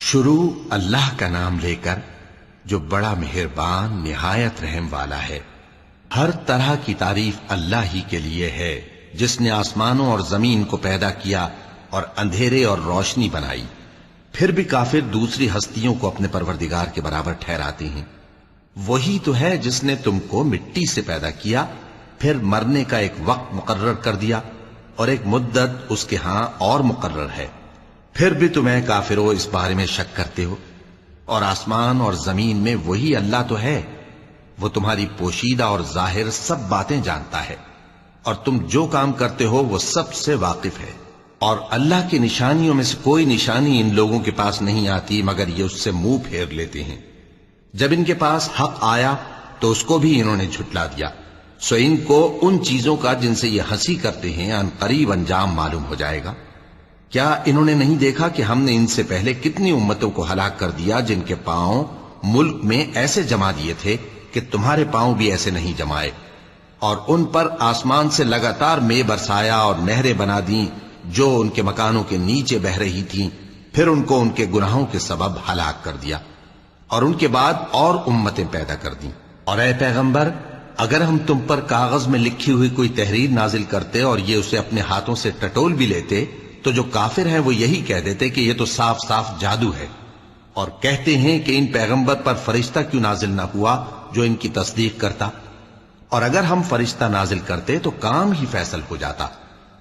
شروع اللہ کا نام لے کر جو بڑا مہربان نہایت رحم والا ہے۔ ہر طرح کی تعریف اللہ ہی کے لیے ہے جس نے آسمانوں اور زمین کو پیدا کیا اور اندھیرے اور روشنی بنائی۔ پھر بھی کافر دوسری ہستیوں کو اپنے پروردگار کے برابر ٹھہراتے ہیں۔ وہی تو ہے جس نے تم کو مٹی سے پیدا کیا، پھر مرنے کا ایک وقت مقرر کر دیا اور ایک مدت اس کے ہاں اور مقرر ہے۔ پھر بھی تمہیں کافروں اس بارے میں شک کرتے ہو، اور آسمان اور زمین میں وہی اللہ تو ہے، وہ تمہاری پوشیدہ اور ظاہر سب باتیں جانتا ہے، اور تم جو کام کرتے ہو وہ سب سے واقف ہے۔ اور اللہ کی نشانیوں میں سے کوئی نشانی ان لوگوں کے پاس نہیں آتی مگر یہ اس سے منہ پھیر لیتے ہیں۔ جب ان کے پاس حق آیا تو اس کو بھی انہوں نے جھٹلا دیا، سو ان کو ان چیزوں کا جن سے یہ ہنسی کرتے ہیں ان قریب انجام معلوم ہو جائے گا۔ کیا انہوں نے نہیں دیکھا کہ ہم نے ان سے پہلے کتنی امتوں کو ہلاک کر دیا جن کے پاؤں ملک میں ایسے جما دیے تھے کہ تمہارے پاؤں بھی ایسے نہیں جمائے، اور ان پر آسمان سے لگاتار مے برسایا اور نہریں بنا دیں جو ان کے مکانوں کے نیچے بہ رہی تھیں، پھر ان کو ان کے گناہوں کے سبب ہلاک کر دیا، اور ان کے بعد اور امتیں پیدا کر دیں۔ اور اے پیغمبر، اگر ہم تم پر کاغذ میں لکھی ہوئی کوئی تحریر نازل کرتے اور یہ اسے اپنے ہاتھوں سے ٹٹول بھی لیتے تو جو کافر ہیں وہ یہی کہہ دیتے کہ یہ تو صاف صاف جادو ہے، اور کہتے ہیں کہ ان پیغمبر پر فرشتہ کیوں نازل نہ ہوا جو ان کی تصدیق کرتا، اور اگر ہم فرشتہ نازل کرتے تو کام ہی فیصل ہو جاتا،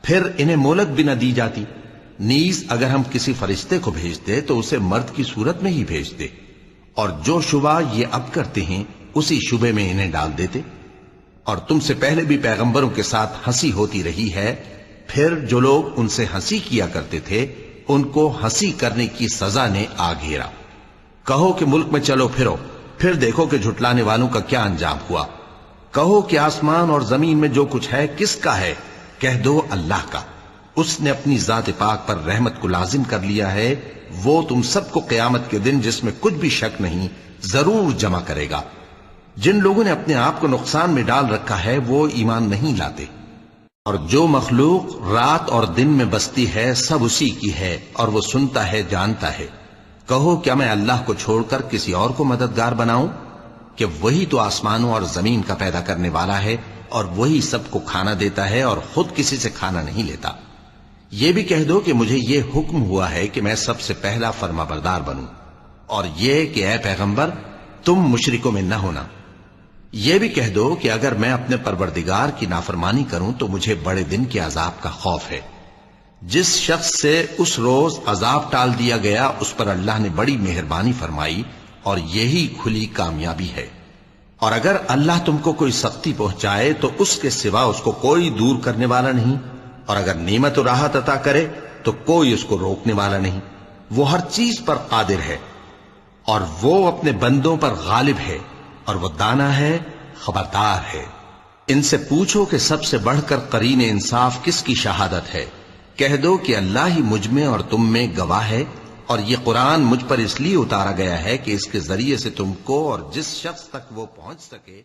پھر انہیں مہلت بھی نہ دی جاتی۔ نیز اگر ہم کسی فرشتے کو بھیجتے تو اسے مرد کی صورت میں ہی بھیجتے، اور جو شبہ یہ اب کرتے ہیں اسی شبے میں انہیں ڈال دیتے۔ اور تم سے پہلے بھی پیغمبروں کے ساتھ ہنسی ہوتی رہی ہے، پھر جو لوگ ان سے ہنسی کیا کرتے تھے ان کو ہنسی کرنے کی سزا نے آ گھیرا۔ کہو کہ ملک میں چلو پھرو، پھر دیکھو کہ جھٹلانے والوں کا کیا انجام ہوا۔ کہو کہ آسمان اور زمین میں جو کچھ ہے کس کا ہے؟ کہہ دو اللہ کا۔ اس نے اپنی ذات پاک پر رحمت کو لازم کر لیا ہے، وہ تم سب کو قیامت کے دن جس میں کچھ بھی شک نہیں ضرور جمع کرے گا۔ جن لوگوں نے اپنے آپ کو نقصان میں ڈال رکھا ہے وہ ایمان نہیں لاتے، اور جو مخلوق رات اور دن میں بستی ہے سب اسی کی ہے، اور وہ سنتا ہے جانتا ہے۔ کہو کیا میں اللہ کو چھوڑ کر کسی اور کو مددگار بناؤں کہ وہی تو آسمانوں اور زمین کا پیدا کرنے والا ہے، اور وہی سب کو کھانا دیتا ہے اور خود کسی سے کھانا نہیں لیتا۔ یہ بھی کہہ دو کہ مجھے یہ حکم ہوا ہے کہ میں سب سے پہلا فرما بردار بنوں، اور یہ کہ اے پیغمبر تم مشرکوں میں نہ ہونا۔ یہ بھی کہہ دو کہ اگر میں اپنے پروردگار کی نافرمانی کروں تو مجھے بڑے دن کے عذاب کا خوف ہے۔ جس شخص سے اس روز عذاب ٹال دیا گیا اس پر اللہ نے بڑی مہربانی فرمائی، اور یہی کھلی کامیابی ہے۔ اور اگر اللہ تم کو کوئی سختی پہنچائے تو اس کے سوا اس کو کوئی دور کرنے والا نہیں، اور اگر نعمت و راحت عطا کرے تو کوئی اس کو روکنے والا نہیں۔ وہ ہر چیز پر قادر ہے، اور وہ اپنے بندوں پر غالب ہے، اور وہ دانا ہے، خبردار ہے۔ ان سے پوچھو کہ سب سے بڑھ کر قرین انصاف کس کی شہادت ہے؟ کہہ دو کہ اللہ ہی مجھ میں اور تم میں گواہ ہے، اور یہ قرآن مجھ پر اس لیے اتارا گیا ہے کہ اس کے ذریعے سے تم کو اور جس شخص تک وہ پہنچ سکے